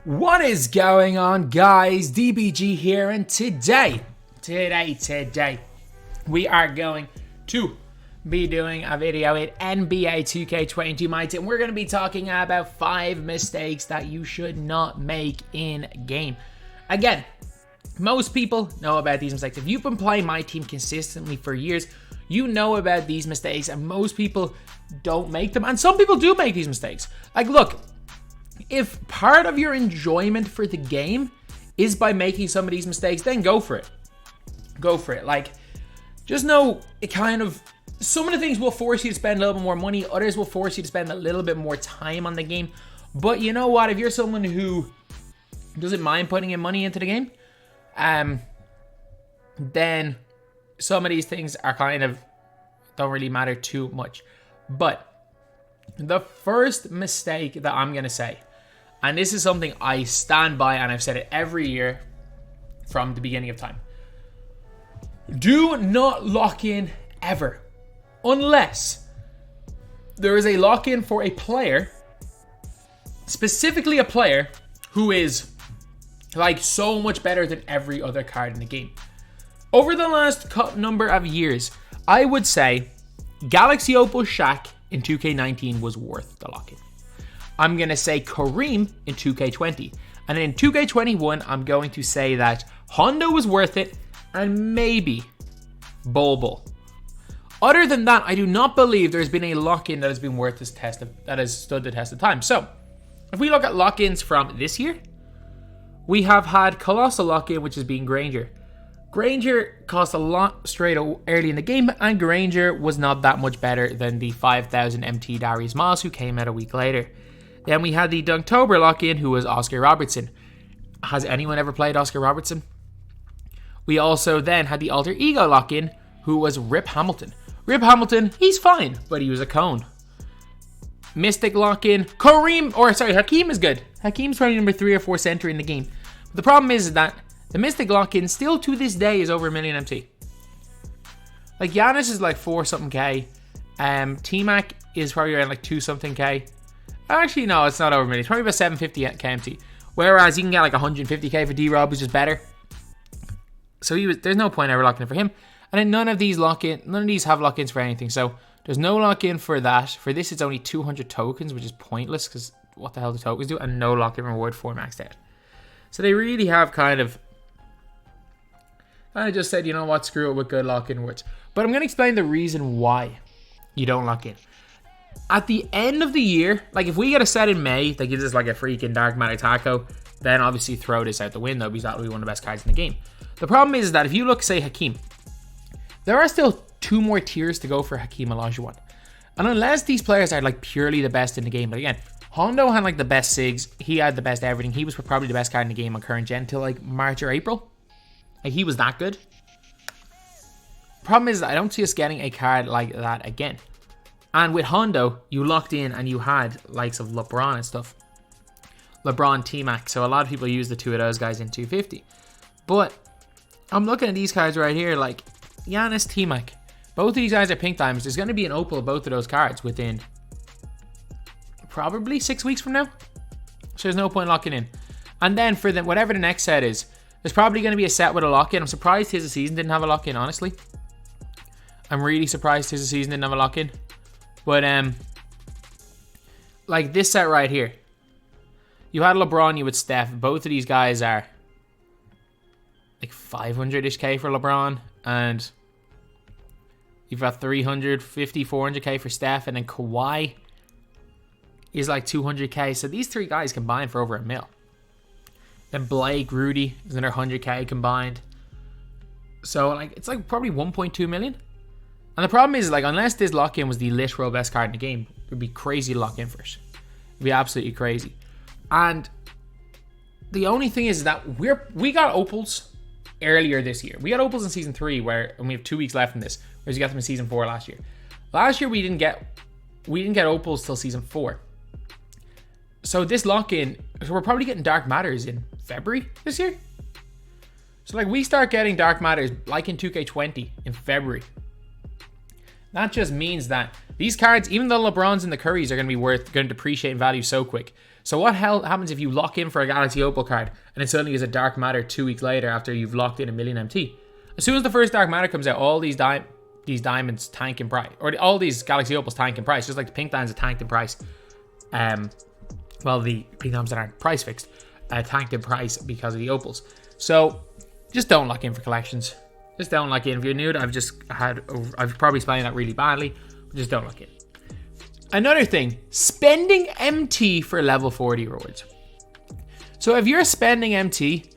What is going on, guys? DBG here, and today, we are going to be doing a video with NBA 2K22 MyTEAM. We're going to be talking about 5 mistakes that you should not make in game. Again, most people know about these mistakes. If you've been playing MyTEAM consistently for years, you know about these mistakes, and most people don't make them, and some people do make these mistakes. Like, look, if part of your enjoyment for the game is by making some of these mistakes, then go for it. Go for it. Like, just know it kind of, some of the things will force you to spend a little bit more money. Others will force you to spend a little bit more time on the game. But you know what? If you're someone who doesn't mind putting in money into the game, then some of these things are kind of, don't really matter too much. But the first mistake that I'm going to say, and this is something I stand by, and I've said it every year from the beginning of time. Do not lock in ever. Unless there is a lock-in for a player, specifically a player who is like so much better than every other card in the game. Over the last number of years, I would say Galaxy Opal Shaq in 2K19 was worth the lock-in. I'm going to say Kareem in 2K20. And then in 2K21, I'm going to say that Hondo was worth it, and maybe Bulbul. Other than that, I do not believe there's been a lock-in that has been worth this test that has stood the test of time. So, if we look at lock-ins from this year, we have had Colossal lock-in, which has been Granger. Granger cost a lot straight early in the game, and Granger was not that much better than the 5,000 MT Darius Moss, who came out a week later. Then we had the Dunktober lock-in, who was Oscar Robertson. Has anyone ever played Oscar Robertson? We also then had the Alter Ego lock-in, who was Rip Hamilton. Rip Hamilton, he's fine, but he was a cone. Mystic lock-in, Hakeem is good. Hakeem's probably number 3 or 4 center in the game. But the problem is that the Mystic lock-in still to this day is over 1 million MT. Like, Giannis is like 4 something K. T-Mac is probably around like 2 something K. Actually, no, it's not over 1 million. It's probably about 750 KMT. Whereas you can get like 150k for D-Rob, which is better. So there's no point ever locking in for him. And then none of these have lock-ins for anything. So there's no lock-in for that. For this, it's only 200 tokens, which is pointless because what the hell do tokens do? And no lock-in reward for maxed out. So they really have kind of just said, you know what, screw it with good lock-in words. But I'm going to explain the reason why you don't lock in. At the end of the year, like if we get a set in May that gives us like a freaking Dark Matter Taco, then obviously throw this out the window because that will be one of the best cards in the game. The problem is that if you look, say, Hakeem, there are still 2 more tiers to go for Hakeem Olajuwon. And unless these players are like purely the best in the game, but again, Hondo had like the best SIGs, he had the best everything, he was probably the best card in the game on current gen till like March or April. Like, he was that good. Problem is, I don't see us getting a card like that again. And with Hondo, you locked in and you had likes of LeBron and stuff. LeBron, T-Mac. So a lot of people use the 2 of those guys in 250. But I'm looking at these cards right here, like Giannis, T-Mac. Both of these guys are pink diamonds. There's going to be an opal of both of those cards within probably 6 weeks from now. So there's no point locking in. And then for whatever the next set is, there's probably going to be a set with a lock-in. I'm surprised Tis of Season didn't have a lock-in, honestly. I'm really surprised Tis of Season didn't have a lock-in. But, like this set right here. You had LeBron, you had Steph. Both of these guys are like 500-ish K for LeBron. And you've got 350, 400K for Steph. And then Kawhi is like 200K. So these 3 guys combined for over $1 million. Then Blake, Rudy is another 100K combined. So like it's like probably 1.2 million. And the problem is, like, unless this lock-in was the literal best card in the game, it would be crazy to lock in for it. It'd be absolutely crazy. And the only thing is that we got opals earlier this year. We got opals in Season 3, and we have 2 weeks left in this, whereas you got them in Season 4 last year. Last year, we didn't get opals till Season 4. So this lock-in, so we're probably getting Dark Matters in February this year. So, like, we start getting Dark Matters, like in 2K20, in February. That just means that these cards, even though LeBrons and the Currys are going to depreciate in value so quick. So what hell happens if you lock in for a Galaxy Opal card and it suddenly is a Dark Matter 2 weeks later after you've locked in a million MT? As soon as the first Dark Matter comes out, all these diamonds tank in price, or all these Galaxy Opals tank in price, just like the pink diamonds are tanked in price. Well, the pink diamonds that aren't price fixed tanked in price because of the opals. So just don't lock in for collections. Just don't lock in. If you're new to it, I've probably explained that really badly, but just don't lock in. Another thing, spending MT for level 40 rewards. So if you're spending MT,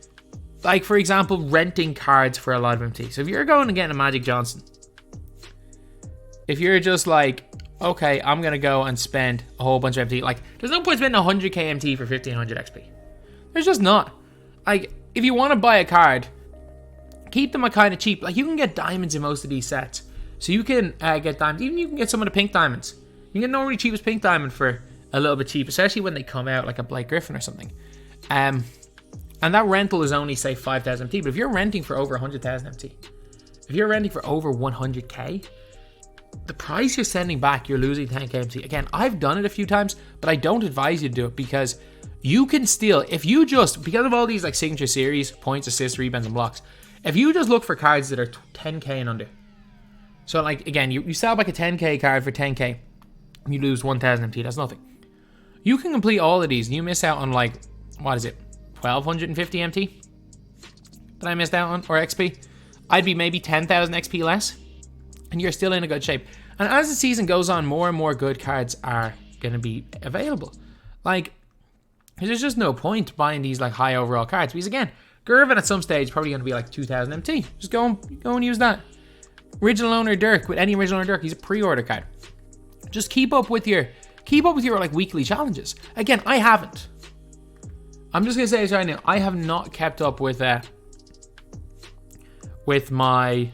like for example, renting cards for a lot of MT. So if you're going to get a Magic Johnson, if you're just like, okay, I'm going to go and spend a whole bunch of MT. Like, there's no point spending 100k MT for 1500 XP. There's just not. Like, if you want to buy a card, keep them kind of cheap. Like, you can get diamonds in most of these sets. So you can get diamonds. Even you can get some of the pink diamonds. You can get normally cheapest pink diamond for a little bit cheap, especially when they come out like a Blake Griffin or something. And that rental is only, say, 5,000 MT. But if you're renting for over 100,000 MT, if you're renting for over 100k, the price you're sending back, you're losing 10k MT. Again, I've done it a few times, but I don't advise you to do it because you can steal, if you just, because of all these like signature series, points, assists, rebounds, and blocks, if you just look for cards that are 10k and under. So like, again, you sell back a 10k card for 10k, and you lose 1,000 MT, that's nothing. You can complete all of these, and you miss out on like, what is it, 1,250 MT that I missed out on, or XP. I'd be maybe 10,000 XP less, and you're still in a good shape. And as the season goes on, more and more good cards are going to be available. Like, there's just no point buying these like high overall cards, because again, Gervin at some stage probably going to be like 2,000 MT. Just go and use that. Original owner Dirk, with any original owner Dirk, he's a pre-order card. Just keep up with your like weekly challenges. Again, I haven't. I'm just gonna say this right now. I have not kept up with my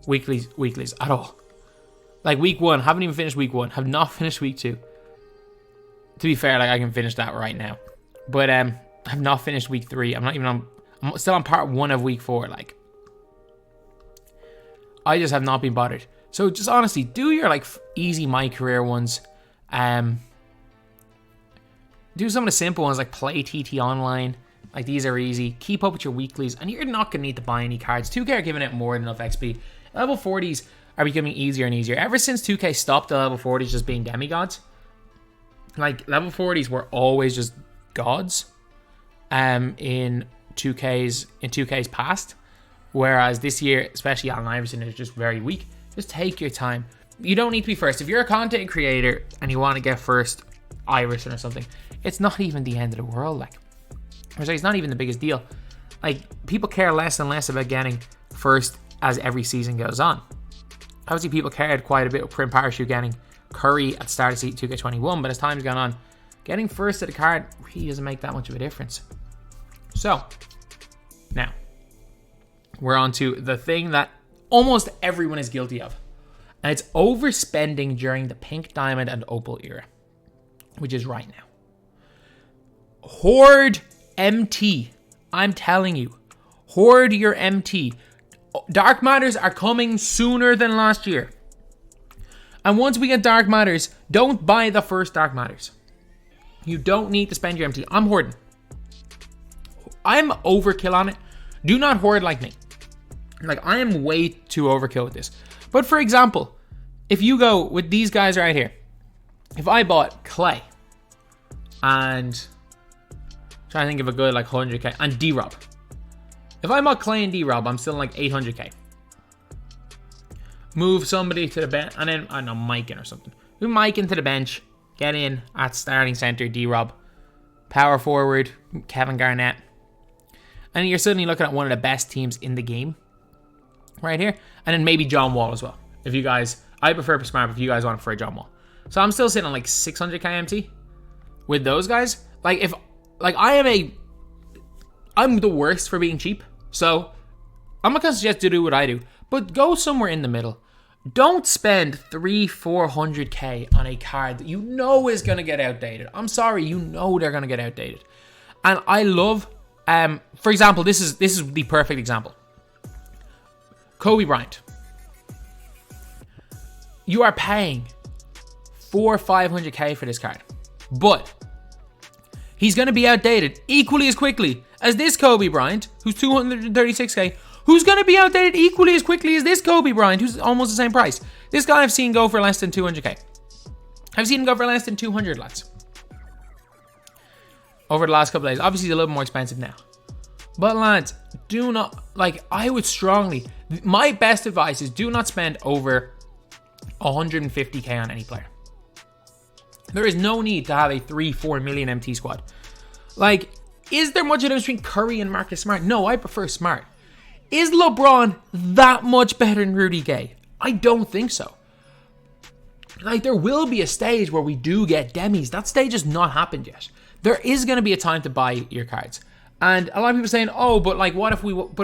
weeklies at all. Like week 1, haven't even finished week 1. Have not finished week 2. To be fair, like I can finish that right now. But I've not finished week 3. I'm still on part 1 of week 4. Like, I just have not been bothered. So just honestly, do your like easy My Career ones. Do some of the simple ones like play TT online. Like these are easy. Keep up with your weeklies, and you're not gonna need to buy any cards. 2K are giving out more than enough XP. Level 40s are becoming easier and easier. Ever since 2K stopped the level 40s just being demigods, like level 40s were always just gods in 2K's past. Whereas this year, especially Allen Iverson, is just very weak. Just take your time. You don't need to be first. If you're a content creator and you want to get first Iverson or something, it's not even the end of the world. Like, it's not even the biggest deal. Like, people care less and less about getting first as every season goes on. Obviously, people cared quite a bit with Prim Parachute getting Curry at the start of 2K21, but as time's gone on, getting first at a card really doesn't make that much of a difference. So, now, we're on to the thing that almost everyone is guilty of. And it's overspending during the pink diamond and opal era, which is right now. Hoard MT. I'm telling you, hoard your MT. Dark Matters are coming sooner than last year. And once we get Dark Matters, don't buy the first Dark Matters. You don't need to spend your MT. I'm hoarding. I'm overkill on it. Do not hoard like me. Like, I am way too overkill with this. But for example, if you go with these guys right here, if I bought Clay and trying to think of a good like 100k and D-Rob. If I bought Clay and D-Rob, I'm still like 800k. Move somebody to the bench, and then, I don't know, Mike in or something. Move Mike into the bench, get in at starting center, D-Rob. Power forward, Kevin Garnett. And you're suddenly looking at one of the best teams in the game. Right here. And then maybe John Wall as well. If you guys, I prefer Smart, if you guys want for John Wall. So I'm still sitting on like 600k MT with those guys. Like, if, like, I'm the worst for being cheap. So I'm not going to suggest to do what I do, but go somewhere in the middle. Don't spend 300-400k on a card that you know is going to get outdated. I'm sorry, you know they're going to get outdated. And I love, for example, this is the perfect example. Kobe Bryant. You are paying 400-500k for this card, but He's going to be outdated equally as quickly as this Kobe Bryant, who's 236k, who's going to be outdated equally as quickly as this Kobe Bryant, who's almost the same price. This guy I've seen go for less than 200k. I've seen him go for less than 200, lads. Over the last couple of days. Obviously, he's a little more expensive now. But lads, do not, like, I would strongly, my best advice is do not spend over 150k on any player. There is no need to have a 3-4 million MT squad. Like, is there much of a difference between Curry and Marcus Smart? No, I prefer Smart. Is LeBron that much better than Rudy Gay? I don't think so. Like, there will be a stage where we do get demis. That stage has not happened yet. There is going to be a time to buy your cards. And a lot of people are saying, oh, but like, what if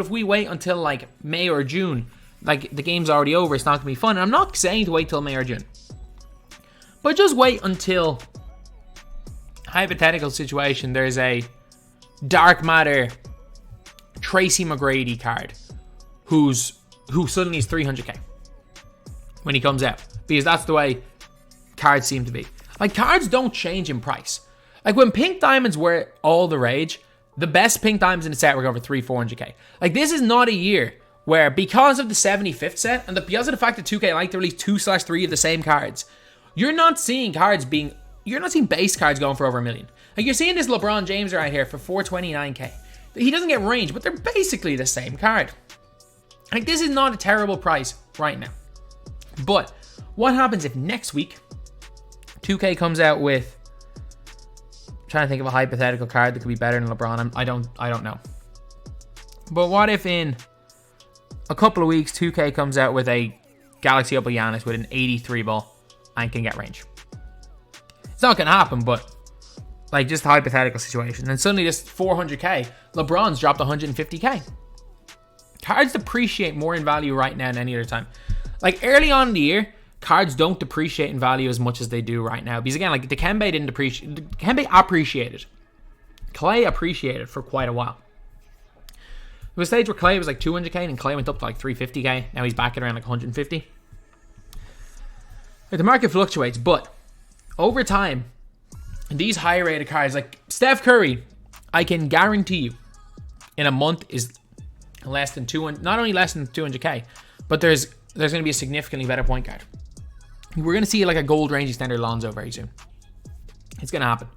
we wait until like May or June? Like, the game's already over, it's not going to be fun. And I'm not saying to wait till May or June. But just wait until, hypothetical situation, there's a Dark Matter Tracy McGrady card who suddenly is 300k when he comes out. Because that's the way cards seem to be. Like, cards don't change in price. Like, when pink diamonds were all the rage, the best pink diamonds in the set were going for 300-400k. Like, this is not a year where, because of the 75th set, and because of the fact that 2K like to release 2/3 of the same cards, you're not seeing base cards going for over $1 million. Like, you're seeing this LeBron James right here for 429k. He doesn't get range, but they're basically the same card. Like, this is not a terrible price right now. But what happens if next week 2K comes out with, I'm trying to think of a hypothetical card that could be better than LeBron. I don't know. But what if in a couple of weeks 2K comes out with a Galaxy Opal Giannis with an 83 ball and can get range? It's not going to happen, but like, just a hypothetical situation. And suddenly this 400k, LeBron's dropped 150k. Cards depreciate more in value right now than any other time. Like, early on in the year, cards don't depreciate in value as much as they do right now. Because again, like, Dikembe didn't depreciate. Dikembe appreciated. Clay appreciated for quite a while. There was a stage where Clay was like 200k and Clay went up to like 350k. Now he's back at around like 150. Like, the market fluctuates, but over time, these higher rated cards, like Steph Curry, I can guarantee you, in a month is less than 200. Not only less than 200k, but there's going to be a significantly better point guard. We're going to see like a gold range extender Lonzo very soon. It's going to happen.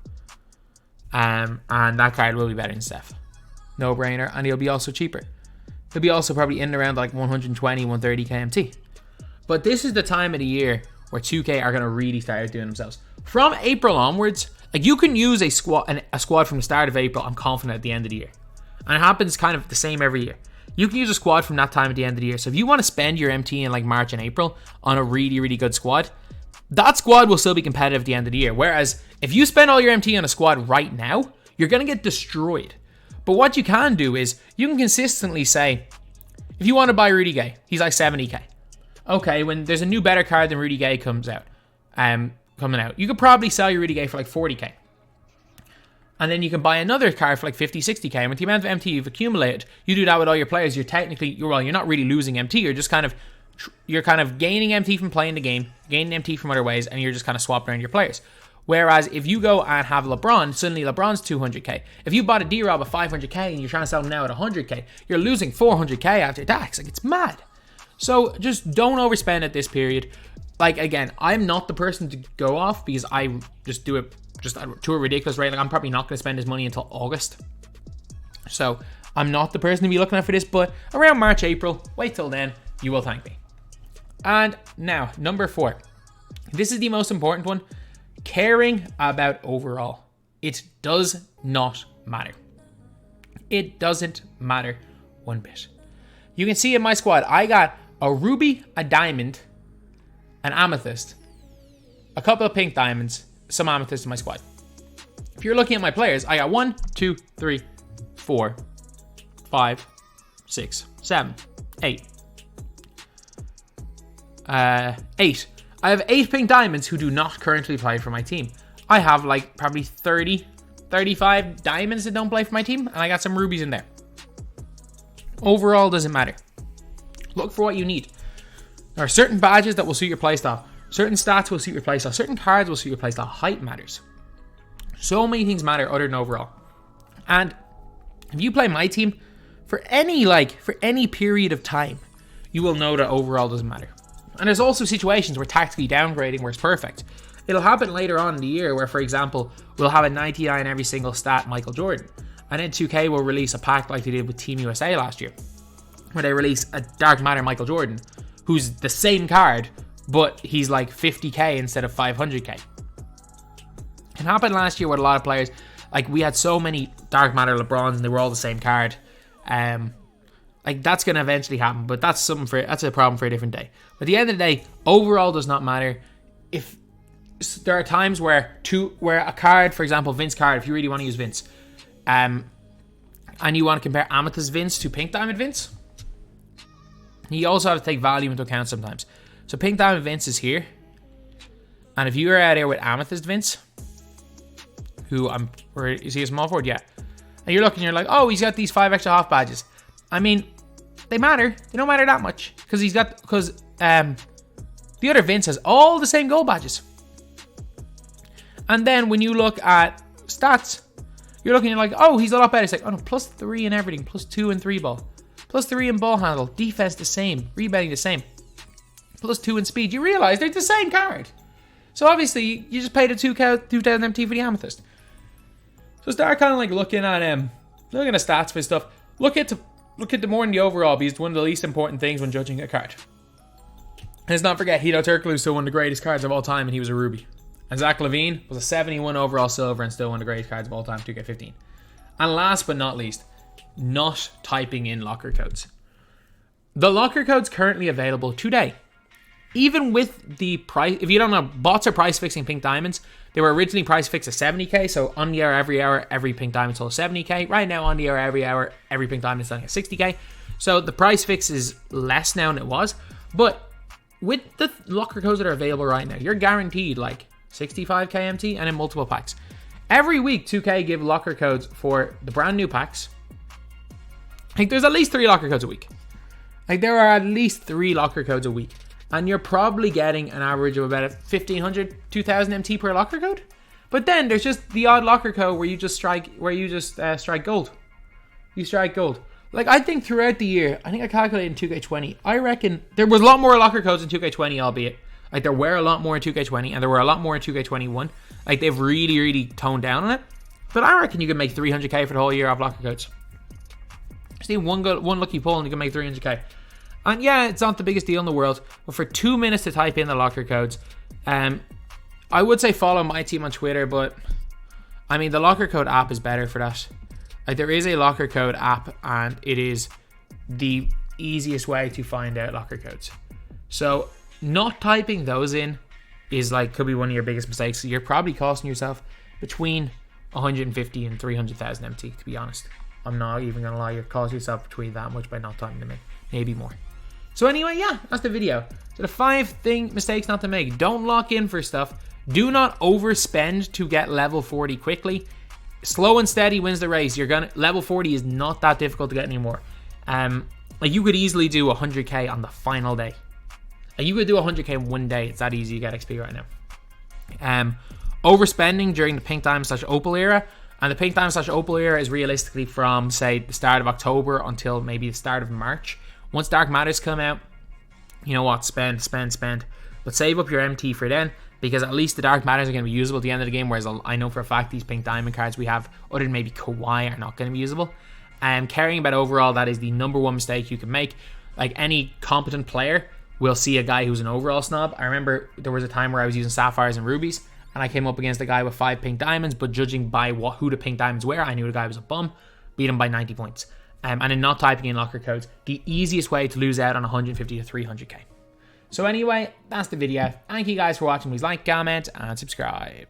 And that card will be better than Steph. No brainer. And he'll be also cheaper. He'll be also probably in and around like 120, 130 KMT. But this is the time of the year where 2K are going to really start doing themselves. From April onwards, like, you can use a squad from the start of April, I'm confident, at the end of the year. And it happens kind of the same every year. You can use a squad from that time at the end of the year. So if you want to spend your MT in like March and April on a really, really good squad, that squad will still be competitive at the end of the year. Whereas if you spend all your MT on a squad right now, you're going to get destroyed. But what you can do is you can consistently say, if you want to buy Rudy Gay, he's like 70k. Okay, when there's a new better card than Rudy Gay coming out, you could probably sell your Rudy Gay for like 40k. And then you can buy another card for like 50, 60k. And with the amount of MT you've accumulated, you do that with all your players. You're not really losing MT. You're just kind of gaining MT from playing the game, gaining MT from other ways, and you're just kind of swapping around your players. Whereas if you go and have LeBron, suddenly LeBron's 200k. If you bought a D-Rob at 500k and you're trying to sell him now at 100k, you're losing 400k after tax. Like, it's mad. So just don't overspend at this period. Like, again, I'm not the person to go off because I just do it just to a ridiculous rate. Like, I'm probably not going to spend his money until August. So I'm not the person to be looking at for this, but around March, April, wait till then, you will thank me. And now, number 4. This is the most important one. Caring about overall. It does not matter. It doesn't matter one bit. You can see in my squad, I got a ruby, a diamond, an amethyst, a couple of pink diamonds, some amethyst in my squad. If you're looking at my players, I got 1, 2, 3, 4, 5, 6, 7, 8. 8. I have 8 pink diamonds who do not currently play for my team. I have like probably 30, 35 diamonds that don't play for my team, and I got some rubies in there. Overall, doesn't matter. Look for what you need. There are certain badges that will suit your playstyle. Certain stats will suit your playstyle. Certain cards will suit your playstyle. Height matters. So many things matter other than overall. And if you play my team for any period of time, you will know that overall doesn't matter. And there's also situations where tactically downgrading works perfect. It'll happen later on in the year where, for example, we'll have a 99 in every single stat Michael Jordan. And then 2K will release a pack like they did with Team USA last year, where they release a Dark Matter Michael Jordan, who's the same card, but he's like 50k instead of 500k. It happened last year with a lot of players. Like, we had so many Dark Matter LeBrons and they were all the same card. Like, that's going to eventually happen, but that's a problem for a different day. But at the end of the day, overall does not matter. If there are times where a card, for example, Vince card, if you really want to use Vince, and you want to compare Amethyst Vince to Pink Diamond Vince, you also have to take value into account sometimes. So Pink Diamond Vince is here, and if you are out here with Amethyst Vince, is he a small forward? Yeah. And you're looking, you're like, oh, he's got these 5 extra half badges. I mean, they matter. They don't matter that much because the other Vince has all the same gold badges. And then when you look at stats, you're looking, you're like, oh, he's a lot better. It's like, oh no, +3 in everything, +2 in 3-ball, +3 in ball handle, defense the same, rebounding the same, +2 in speed. You realize they're the same card. So obviously, you just paid a 2,000 MT for the Amethyst. So start kind of like looking at stats for stuff. Look at the more in the overall, because it's one of the least important things when judging a card. Let's not forget, Hito Turkoglu is still one of the greatest cards of all time, and he was a Ruby. And Zach LaVine was a 71 overall silver and still one of the greatest cards of all time, 2K15. And last but not least, not typing in locker codes. The locker codes currently available today. Even with the price, if you don't know, bots are price fixing pink diamonds. They were originally price fixed at 70k, so on the hour, every pink diamond sold 70k. Right now, on the hour, every pink diamond is selling at 60k. So the price fix is less now than it was. But with the locker codes that are available right now, you're guaranteed like 65k MT and in multiple packs. Every week, 2K give locker codes for the brand new packs. Like, there's at least 3 locker codes a week. Like, there are at least 3 locker codes a week. And you're probably getting an average of about 1,500, 2,000 MT per locker code. But then there's just the odd locker code where you just strike gold. You strike gold. Like, I think throughout the year, I think I calculated in 2K20, I reckon there was a lot more locker codes in 2K20, albeit. Like, there were a lot more in 2K20, and there were a lot more in 2K21. Like, they've really, really toned down on it. But I reckon you could make 300k for the whole year off locker codes. Just need one lucky pull and you can make 300k. And yeah, it's not the biggest deal in the world, but for 2 minutes to type in the locker codes, I would say follow my team on Twitter, but I mean, the locker code app is better for that. Like, there is a locker code app, and it is the easiest way to find out locker codes. So not typing those in is like, could be one of your biggest mistakes. So you're probably costing yourself between 150 and 300,000 MT, to be honest. I'm not even gonna lie, you're costing yourself between that much by not typing them in, maybe more. So anyway, yeah, that's the video. So the 5 mistakes not to make. Don't lock in for stuff. Do not overspend to get level 40 quickly. Slow and steady wins the race. Level 40 is not that difficult to get anymore. Like, you could easily do 100k on the final day. Like, you could do 100k in one day. It's that easy to get XP right now. Overspending during the Pink Diamond / Opal era. And the Pink Diamond / Opal era is realistically from, say, the start of October until maybe the start of March. Once Dark Matters come out, you know what? Spend. But save up your MT for then, because at least the Dark Matters are going to be usable at the end of the game, whereas I know for a fact these Pink Diamond cards we have, other than maybe Kawhi, are not going to be usable. Caring about overall, that is the #1 mistake you can make. Like, any competent player will see a guy who's an overall snob. I remember there was a time where I was using Sapphires and Rubies, and I came up against a guy with 5 Pink Diamonds, but judging by who the Pink Diamonds were, I knew the guy was a bum. Beat him by 90 points. And in not typing in locker codes, the easiest way to lose out on 150 to 300k. So anyway, that's the video. Thank you guys for watching. Please like, comment, and subscribe.